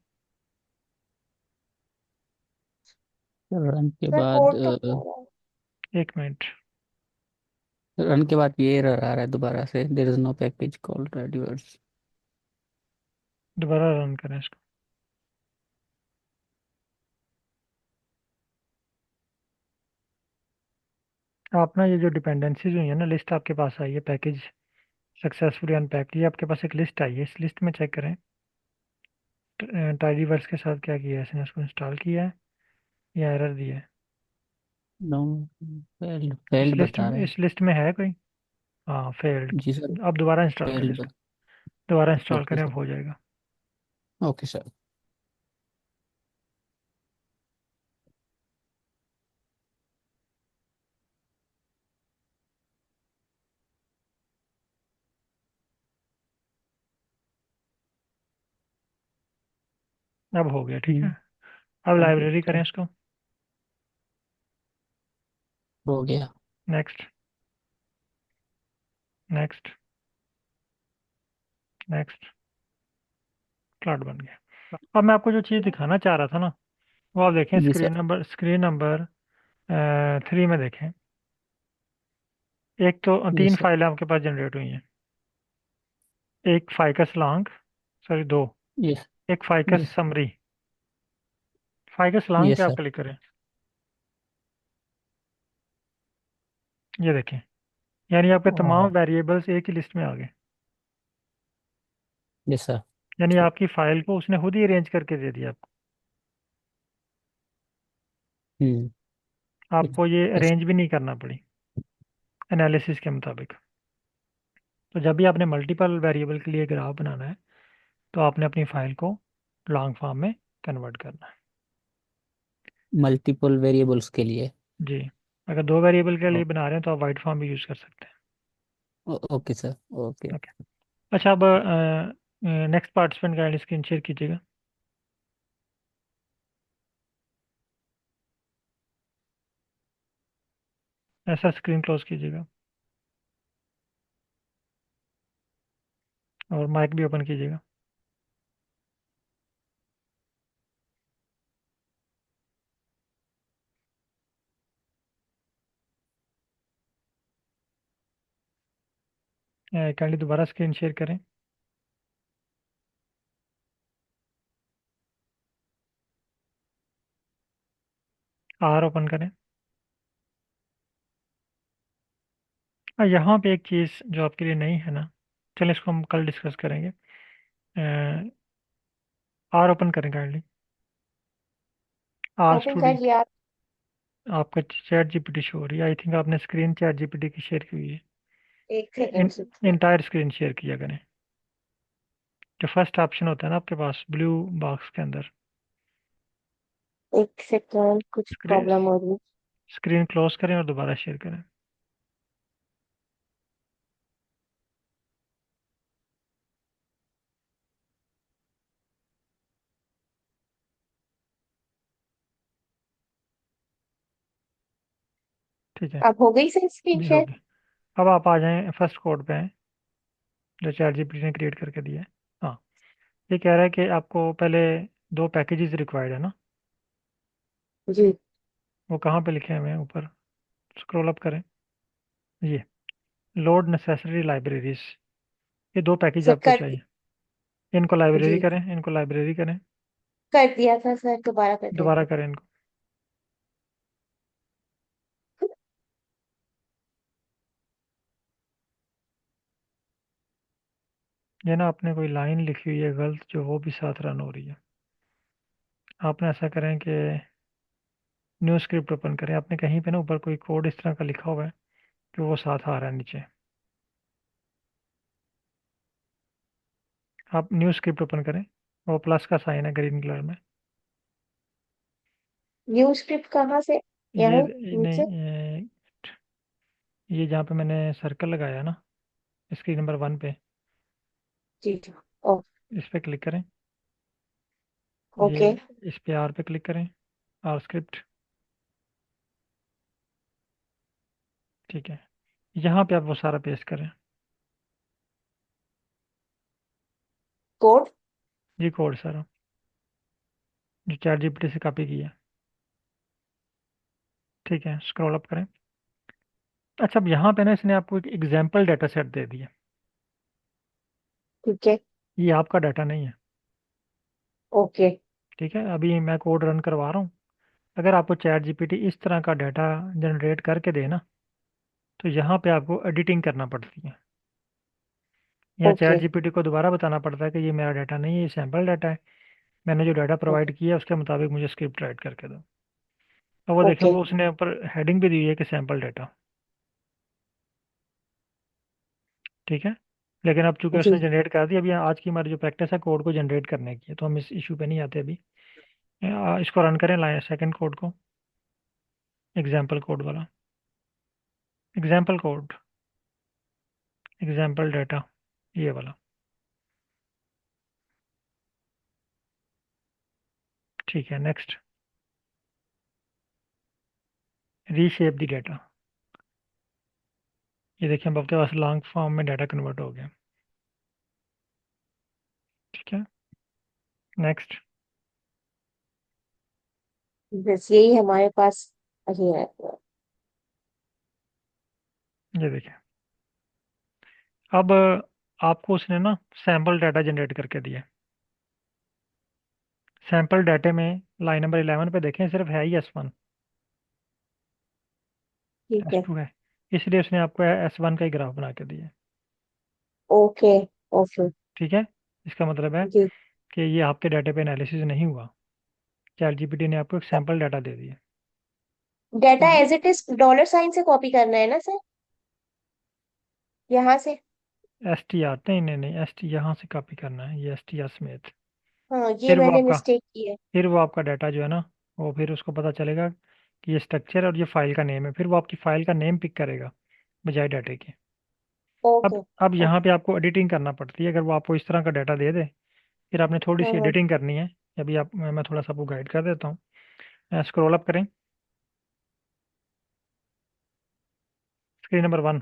रन के सर बाद कोड तो पूरा। एक मिनट। रन के बाद ये एरर आ रहा है दोबारा से, there is no package called tidyverse. दोबारा रन करें इसको। आप ना ये जो डिपेंडेंसीज हुई है ना, लिस्ट आपके पास आई है, पैकेज सक्सेसफुली अनपैक्ड, ये आपके पास एक लिस्ट आई है, इस लिस्ट में चेक करें टाइडीवर्स के साथ क्या किया है इसने, उसको इंस्टॉल किया है या एरर दिया है। नो, फेल्ड फेल्ड बता रहा है। इस लिस्ट में है कोई। हाँ, फेल्ड। जी सर, अब दोबारा इंस्टॉल करें फेल्ड। इसको। दोबारा इंस्टॉल ओके करें, सर। अब हो जाएगा। Okay sir. अब हो गया, ठीक है। अब लाइब्रेरी कंप्लीट करें इसको। हो गया। नेक्स्ट। नेक्स्ट। नेक्स्ट। प्लॉट बन गया। अब मैं आपको जो चीज़ दिखाना चाह रहा था ना, वो आप देखें, जी सर। स्क्रीन नंबर 3 में देखें। एक तो जी 3 सर। फाइलें आपके पास जनरेट हुई हैं। एक फाइकस लॉन्ग, सॉरी दो। यस। एक ficus yes. Summary. Ficus long पे यस आप सर। क्लिक करें। ये देखें, यानी आपके तमाम वेरिएबल्स एक ही लिस्ट में आ गए। Yes sir. यानी आपकी फाइल को उसने खुद ही अरेंज करके दे दिया आपको। हम्म। आपको ये यस। अरेंज भी नहीं करना पड़ी एनालिसिस के मुताबिक। तो जब भी आपने मल्टीपल वेरिएबल के लिए ग्राफ बनाना है, तो आपने अपनी फाइल को लॉन्ग फॉर्म में कन्वर्ट करना है। मल्टीपल वेरिएबल्स के लिए। जी। अगर 2 वेरिएबल के ओ- लिए बना रहे हैं तो आप वाइट फॉर्म भी यूज़ कर सकते ओके सर। ओके। हैं। ओके। अच्छा, अब नेक्स्ट पार्टिसिपेंट का स्क्रीन शेयर कीजिएगा। ऐसा स्क्रीन क्लोज कीजिएगा और माइक भी ओपन कीजिएगा। काइंडली दोबारा स्क्रीन शेयर करें। आर ओपन करें। यहाँ पे एक चीज़ जो आपके लिए नई है ना, चलिए इसको हम कल डिस्कस करेंगे। आर ओपन करें काइंडली। आर ओपन कर स्टूडियो। लिया आप? आपका चैट जीपीटी शो हो रही है, आई थिंक आपने स्क्रीन चैट जीपीटी की शेयर की हुई है। एक सेकेंड इन से। इंटायर स्क्रीन शेयर किया करें। जो फर्स्ट ऑप्शन होता है ना आपके पास ब्लू बॉक्स के अंदर। एक सेकेंड, कुछ स्क्रीन प्रॉब्लम हो रही है। स्क्रीन क्लोज करें और दोबारा शेयर करें। ठीक है। अब हो गई सर स्क्रीन जी, हो शेयर? गया। अब आप आ जाएं फर्स्ट कोड पे आएं, जो चैट जीपीटी ने क्रिएट करके दिया है। हाँ। ये कह रहा है कि आपको पहले 2 पैकेजेस रिक्वायर्ड है ना। जी। वो कहाँ पे लिखे हुए हैं, ऊपर स्क्रॉल अप करें। ये लोड नेसेसरी लाइब्रेरीज, ये 2 पैकेज सर आपको चाहिए। इनको लाइब्रेरी जी, करें, इनको लाइब्रेरी करें। कर दिया था सर, दोबारा कर दोबारा देते करें इनको। ये ना आपने कोई लाइन लिखी हुई है गलत, जो वो भी साथ रन हो रही है। आपने ऐसा करें कि न्यू स्क्रिप्ट ओपन करें। आपने कहीं पे ना ऊपर कोई कोड इस तरह का लिखा हुआ है कि वो साथ आ रहा है नीचे। आप न्यू स्क्रिप्ट ओपन करें, वो प्लस का साइन है ग्रीन कलर में। न्यू स्क्रिप्ट कहाँ से? ये यहाँ नहीं, नीचे? ये जहाँ पे मैंने सर्कल लगाया ना, स्क्रीन नंबर 1 पे, जी जी। ओ, इस पे क्लिक करें। ये ओके। इस पे आर पे क्लिक करें, आर स्क्रिप्ट। ठीक है, यहाँ पे आप वो सारा पेस्ट करें, कोड। ये कोड सारा जो चैट जीपीटी से कॉपी किया। ठीक है, स्क्रॉल अप करें। अच्छा, अब यहाँ पे ना इसने आपको एक एग्जाम्पल डाटा सेट दे दिया। ठीक है। ये आपका डाटा नहीं है। ओके। ठीक है, अभी मैं कोड रन करवा रहा हूँ। अगर आपको चैट जीपीटी इस तरह का डाटा जनरेट करके दे ना, तो यहाँ पे आपको एडिटिंग करना पड़ती है। यहाँ चैट ओके। जीपीटी को दोबारा बताना पड़ता है कि ये मेरा डाटा नहीं है, ये सैम्पल डाटा है। मैंने जो डाटा ओके। प्रोवाइड किया है उसके मुताबिक मुझे स्क्रिप्ट राइट करके दो। अब वो देखें, ओके। वो उसने ऊपर हेडिंग भी दी हुई है कि सैम्पल डाटा। ठीक है, लेकिन अब चूंकि जी। उसने जनरेट कर दिया, अभी आज की हमारी जो प्रैक्टिस है कोड को जनरेट करने की है, तो हम इस इशू पे नहीं आते अभी। इसको रन करें, लाए सेकंड कोड को, एग्जाम्पल कोड वाला, एग्जाम्पल कोड, एग्जाम्पल डाटा, ये वाला। ठीक है, नेक्स्ट, रीशेप द डाटा। ये देखिए, अब आपके पास लॉन्ग फॉर्म में डाटा कन्वर्ट हो गया। ठीक है, नेक्स्ट, बस यही हमारे पास ये है। ये देखिए, अब आपको उसने ना सैम्पल डाटा जनरेट करके दिया। सैम्पल डाटे में लाइन नंबर 11 पे देखें, सिर्फ है ही S1, ठीक है। S2 है। इसलिए उसने आपको S1 का ही ग्राफ बना के दिया। ओके। ओके। ठीक है, इसका मतलब है जी। कि ये आपके डाटे पे एनालिसिस नहीं हुआ, चैट जीपीटी ने आपको एक सैम्पल डाटा दे दिया। डाटा अब as it is dollar sign से कॉपी करना है ना सर, यहाँ से? STR, नहीं नहीं नहीं, ST यहाँ से कॉपी करना है, ये STR समेत। हाँ, ये फिर वो मैंने आपका मिस्टेक की है। फिर वो आपका डाटा जो है ना, वो फिर उसको पता चलेगा कि ये स्ट्रक्चर और ये फाइल का नेम है, फिर वो आपकी फाइल का नेम पिक करेगा बजाय डाटे के। ओके। अब यहाँ ओके। पे आपको एडिटिंग करना पड़ती है, अगर वो आपको इस तरह का डाटा दे दे, फिर आपने थोड़ी सी हाँ। एडिटिंग करनी है। अभी आप मैं थोड़ा सा आपको गाइड कर देता हूँ। स्क्रॉल अप करें, स्क्रीन नंबर 1।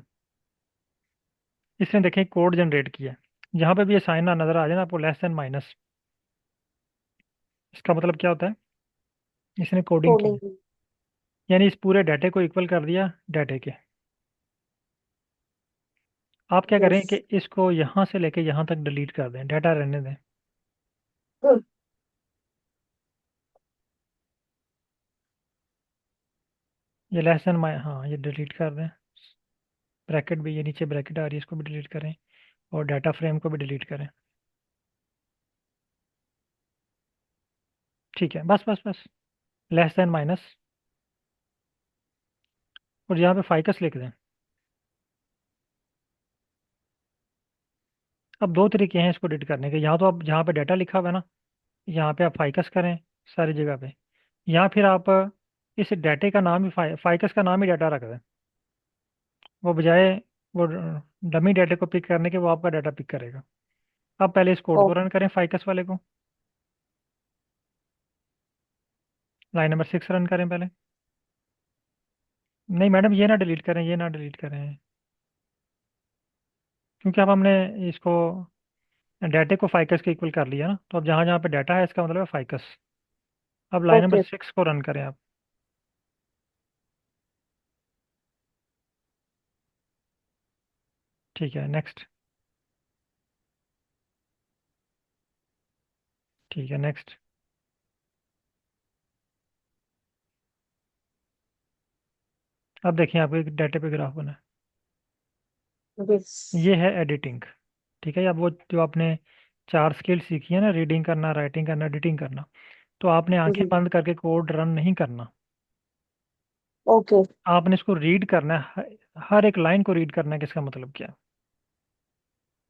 इसने देखें कोड जनरेट किया है। यहाँ पे भी ये साइन ना नजर आ जाए ना आपको, लेस देन माइनस, इसका मतलब क्या होता है, इसने कोडिंग की है। कोडिंग। यानी इस पूरे डाटे को इक्वल कर दिया डाटे के। आप क्या यस। करें कि इसको यहाँ से लेके यहाँ तक डिलीट कर दें, डाटा रहने दें। गुड। ये लेस देन माइ हाँ, ये डिलीट कर दें। ब्रैकेट भी, ये नीचे ब्रैकेट आ रही है, इसको भी डिलीट करें, और डाटा फ्रेम को भी डिलीट करें। ठीक है, बस बस बस, लेस देन माइनस, और यहाँ पे फाइकस लिख दें। अब दो तरीके हैं इसको एडिट करने के, यहाँ तो आप जहाँ पे डाटा लिखा हुआ है ना, यहाँ पे आप फाइकस करें सारी जगह पे, या फिर आप इस डाटे का नाम ही फाइकस का नाम ही डाटा रख दें। वो बजाय वो डमी डाटे को पिक करने के, वो आपका डाटा पिक करेगा। अब पहले इस कोड को ओके। रन करें, फाइकस वाले को, लाइन नंबर 6 रन करें पहले। नहीं मैडम, ये ना डिलीट करें, ये ना डिलीट करें, क्योंकि अब हमने इसको डाटे को फाइकस के इक्वल कर लिया ना, तो अब जहाँ जहाँ पे डाटा है इसका मतलब है फाइकस। अब लाइन नंबर ओके। 6 को रन करें आप। ठीक है, नेक्स्ट। ठीक है, नेक्स्ट। अब देखिए, आपको एक डाटे पे ग्राफ बना यस। है, ये है एडिटिंग। ठीक है, अब वो जो आपने 4 स्किल सीखी है ना, रीडिंग करना, राइटिंग करना, एडिटिंग करना, तो आपने आंखें जी। बंद करके कोड रन नहीं करना। ओके। आपने इसको रीड करना है, हर एक लाइन को रीड करना है कि इसका मतलब क्या है।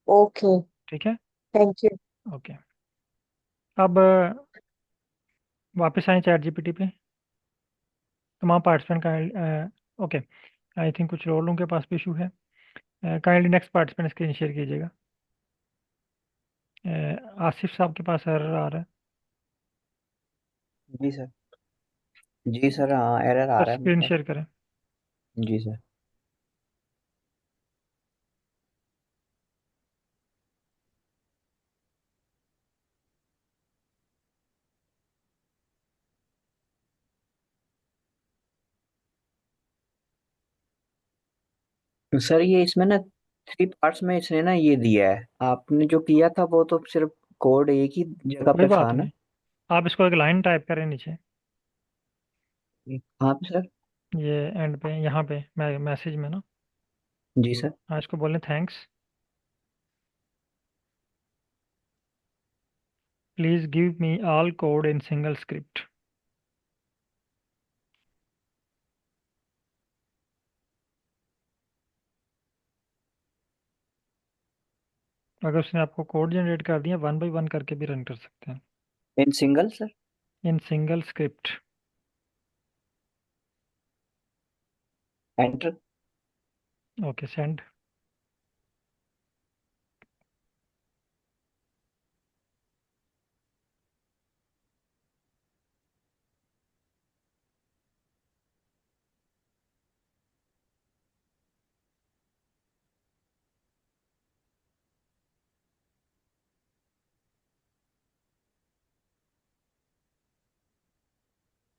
ओके। ठीक है, थैंक यू। ओके। अब वापस आए चैट जीपीटी पे। तमाम पार्टिसिपेंट का ओके। आई थिंक कुछ रोलों के पास भी इशू है। Kindly next participant screen share कीजिएगा। आसिफ साहब के पास एरर आ रहा है। जी सर। जी सर, हाँ एरर आ सर रहा है मेरे स्क्रीन पास। शेयर करें। जी सर। तो सर ये इसमें ना 3 पार्ट्स में इसने ना ये दिया है, आपने जो किया था वो तो सिर्फ कोड एक ही जगह कोई पे था बात ना। नहीं। आप इसको एक लाइन टाइप करें नीचे। कहाँ पे सर? ये एंड पे, यहाँ पे मैसेज में ना। जी सर। हाँ, इसको बोलें thanks, please give me all code in single script. अगर उसने आपको कोड जनरेट कर दिया, वन बाई वन करके भी रन कर सकते हैं in single sir. In single script. Enter. Okay, send.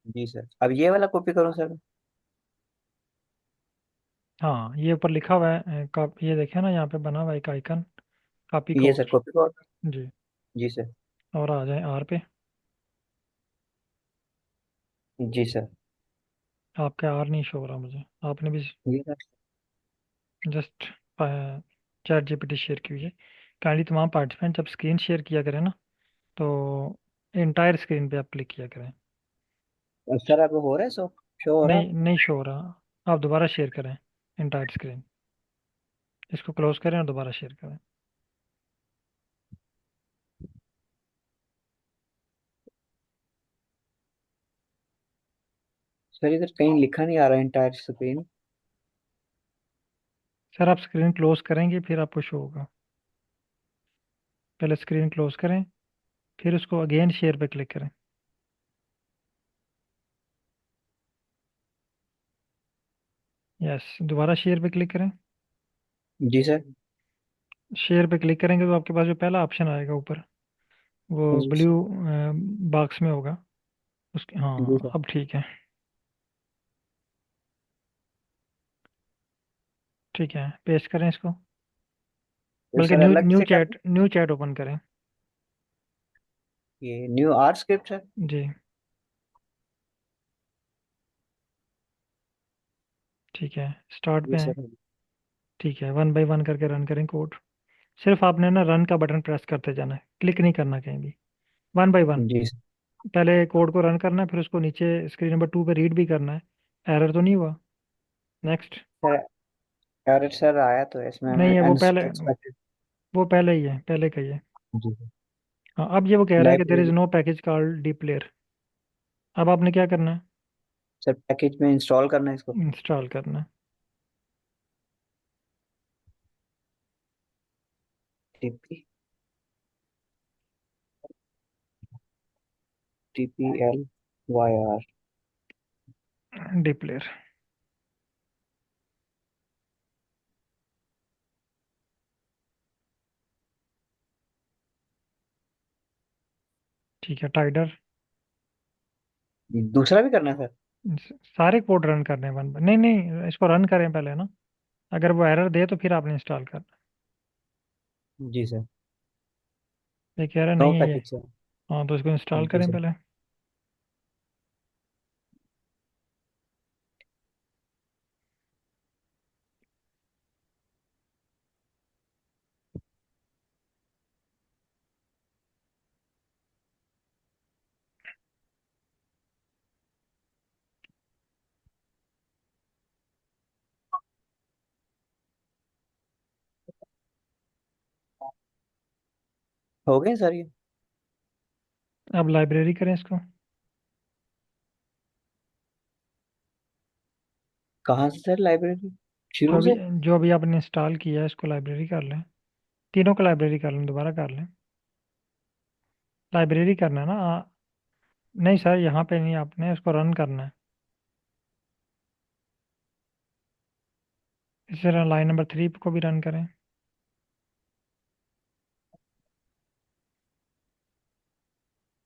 जी सर, अब ये वाला कॉपी करूँ सर? हाँ, ये ऊपर लिखा हुआ है ये देखे ना, यहाँ पे बना हुआ है एक आइकन, कॉपी ये सर कोड। Copy code. जी। जी सर। और आ जाए आर पे। जी सर। आपका आर नहीं शो हो रहा मुझे, आपने भी ये sir. Just chat GPT share की हुई है। काइंडली तमाम पार्टिसिपेंट जब स्क्रीन शेयर किया करें ना, तो इंटायर स्क्रीन पे आप क्लिक किया करें। सर अब हो रहा है, शो शो हो रहा नहीं, है? नहीं शो हो रहा। आप दोबारा शेयर करें इंटायर स्क्रीन। इसको क्लोज करें और दोबारा शेयर करें। सर इधर कहीं लिखा नहीं आ रहा इंटायर स्क्रीन। सर आप स्क्रीन क्लोज करेंगे फिर आपको शो होगा। पहले स्क्रीन क्लोज करें, फिर उसको अगेन शेयर पे क्लिक करें। यस, दोबारा शेयर पे क्लिक करें। जी सर। शेयर पे क्लिक करेंगे तो आपके पास जो पहला ऑप्शन आएगा ऊपर, वो जी ब्लू सर। बॉक्स में होगा। उसके जी हाँ, सर। अब ठीक है। ठीक है, पेस्ट करें इसको। तो बल्कि सर न्यू अलग न्यू से करना? चैट न्यू चैट ओपन करें। ये न्यू आर स्क्रिप्ट सर। जी, ठीक है, स्टार्ट पे जी हैं। सर। ठीक है, वन बाई वन करके रन करें कोड। सिर्फ आपने ना रन का बटन प्रेस करते जाना है, क्लिक नहीं करना कहीं भी। One by one. जी सर। पहले कोड को रन करना है, फिर उसको नीचे स्क्रीन नंबर 2 पे रीड भी करना है। एरर तो नहीं हुआ? नेक्स्ट। सर एरर सर आया तो है इसमें, नहीं है, वो पहले, अनएक्सपेक्टेड। वो पहले ही है, पहले का ही है। जी सर। हाँ, अब ये वो कह रहा है कि there is library. No package called dplyr. अब आपने क्या करना है? सर पैकेज में इंस्टॉल करना है इसको। इंस्टॉल करना है। TP TPLYR। D player. ठीक है, टाइडर। दूसरा भी करना है सर? सारे कोड रन करने हैं वन बाय, नहीं नहीं, इसको रन करें पहले ना। अगर वो एरर दे तो फिर आपने इंस्टॉल करना जी सर। है। ये कह रहा नो नहीं है ये। Package sir. हाँ, तो इसको इंस्टॉल जी करें सर। पहले। हो गए सर ये? अब लाइब्रेरी करें इसको। कहाँ से सर लाइब्रेरी? जो शुरू भी से? जो भी आपने इंस्टॉल किया है इसको लाइब्रेरी कर लें। तीनों को लाइब्रेरी कर लें, दोबारा कर लें। लाइब्रेरी करना है ना नहीं सर, यहाँ पे नहीं, आपने इसको रन करना है। इसी तरह लाइन नंबर 3 को भी रन करें।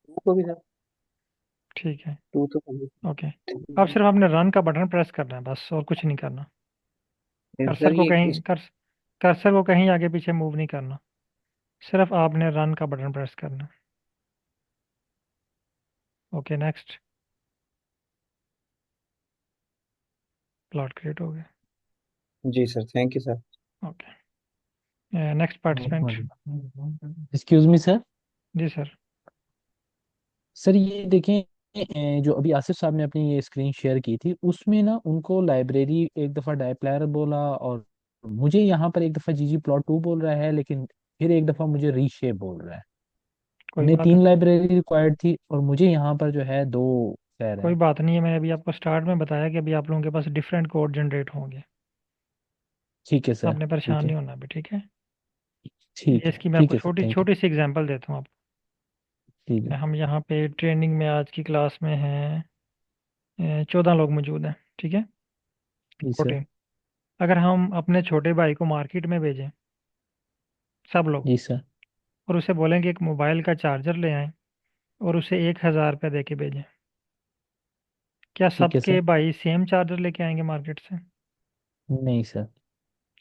टू को भी सर? ठीक है। टू तो complete ओके। अब है। सिर्फ आपने रन का बटन प्रेस करना है बस, और कुछ नहीं करना। कर्सर सर को ये कहीं कर्सर को कहीं आगे पीछे मूव नहीं करना। सिर्फ आपने रन का बटन प्रेस करना है। Okay next. प्लॉट क्रिएट हो गया। जी sir, thank you sir. Okay. Next participant. Excuse me sir. जी सर। सर ये देखें, जो अभी आसिफ साहब ने अपनी ये स्क्रीन शेयर की थी उसमें ना उनको लाइब्रेरी एक दफ़ा डायप्लायर बोला, और मुझे यहाँ पर एक दफ़ा जीजी प्लॉट 2 बोल रहा है, लेकिन फिर एक दफ़ा मुझे रीशेप बोल रहा है। कोई उन्हें बात 3 लाइब्रेरी रिक्वायर्ड थी और मुझे यहाँ पर जो है 2 कह रहा कोई है। बात नहीं है, मैंने अभी आपको स्टार्ट में बताया कि अभी आप लोगों के पास डिफरेंट कोड जनरेट होंगे। ठीक है सर। आपने परेशान ठीक है। नहीं होना अभी, ठीक है। ये ठीक है। इसकी मैं ठीक आपको है सर, छोटी थैंक यू। छोटी सी एग्जांपल देता हूँ आपको। ठीक है। हम यहाँ पे ट्रेनिंग में आज की क्लास में हैं 14 लोग मौजूद हैं, ठीक है। जी सर। 14। अगर हम अपने छोटे भाई को मार्केट में भेजें, सब लोग, जी सर। और उसे बोलें कि एक मोबाइल का चार्जर ले आएं, और उसे 1,000 रुपया दे के भेजें, क्या ठीक है सबके सर। भाई सेम चार्जर लेके आएंगे मार्केट से? नहीं सर।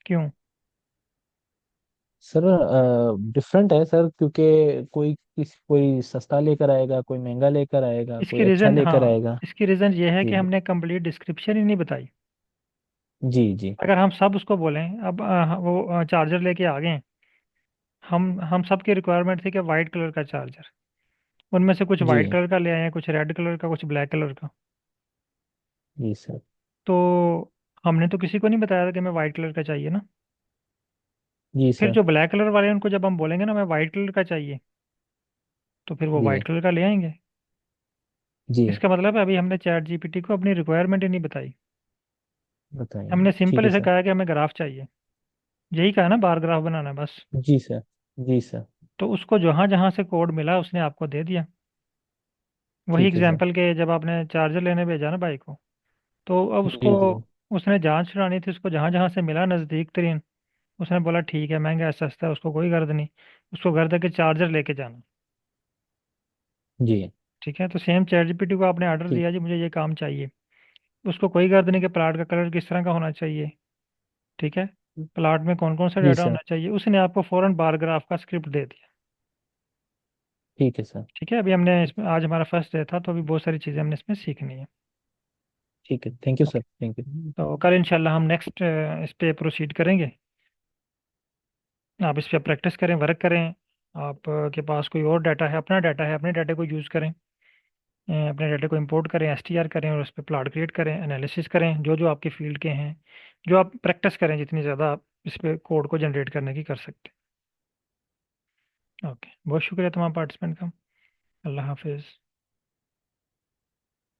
क्यों? सर डिफरेंट है सर, क्योंकि कोई सस्ता लेकर आएगा, कोई महंगा लेकर आएगा, इसकी कोई अच्छा रीज़न, लेकर हाँ, आएगा। इसकी रीज़न ये है कि जी जी। हमने कंप्लीट डिस्क्रिप्शन ही नहीं बताई। जी जी। अगर हम सब उसको बोलें, अब वो चार्जर लेके आ गए, हम सब की रिक्वायरमेंट थी कि वाइट कलर का चार्जर। उनमें से कुछ जी वाइट कलर का ले आए हैं, कुछ रेड कलर का, कुछ ब्लैक कलर का। जी सर। तो हमने तो किसी को नहीं बताया था कि हमें वाइट कलर का चाहिए ना। जी फिर सर। जो ब्लैक कलर वाले हैं उनको जब हम बोलेंगे ना हमें वाइट कलर का चाहिए, तो फिर वो वाइट जी कलर का ले आएंगे। जी। इसका मतलब है अभी हमने चैट जीपीटी को अपनी रिक्वायरमेंट ही नहीं बताई। बताइए। हमने ठीक सिंपल है इसे सर। कहा कि हमें ग्राफ चाहिए। यही कहा ना, बार ग्राफ बनाना है बस। जी सर। जी सर। तो उसको जहाँ जहाँ से कोड मिला उसने आपको दे दिया। वही ठीक है सर। एग्जाम्पल के जब आपने चार्जर लेने भेजा ना भाई को, तो अब उसको जी जी। उसने जांच छुड़ानी थी, उसको जहाँ जहाँ से मिला नज़दीक तरीन, उसने बोला ठीक है, महंगा है सस्ता है, उसको कोई गर्द नहीं। उसको गर्द है कि चार्जर लेके जाना। जी। ठीक है, तो सेम चैट जीपीटी को आपने ऑर्डर ठीक। दिया जी मुझे ये काम चाहिए, उसको कोई गर्द नहीं कि प्लाट का कलर किस तरह का होना चाहिए। ठीक है, प्लाट में कौन कौन सा जी डाटा सर। होना चाहिए, उसने आपको फौरन बार ग्राफ का स्क्रिप्ट दे दिया। ठीक है सर। ठीक है, अभी हमने इसमें, आज हमारा फर्स्ट डे था, तो अभी बहुत सारी चीज़ें हमने इसमें सीखनी है। ठीक है, thank you sir, okay. Thank you. तो कल इंशाल्लाह हम नेक्स्ट इस पे प्रोसीड करेंगे। आप इस पे प्रैक्टिस करें, वर्क करें। आप के पास कोई और डाटा है, अपना डाटा है, अपने डाटा को यूज़ करें। अपने डाटा को इंपोर्ट करें, एसटीआर करें, और उस पर प्लॉट क्रिएट करें, एनालिसिस करें, जो जो आपके फील्ड के हैं। जो आप प्रैक्टिस करें, जितनी ज़्यादा आप इस पे कोड को जनरेट करने की कर सकते हैं। ओके, बहुत शुक्रिया तमाम पार्टिसिपेंट का। अल्लाह हाफिज़।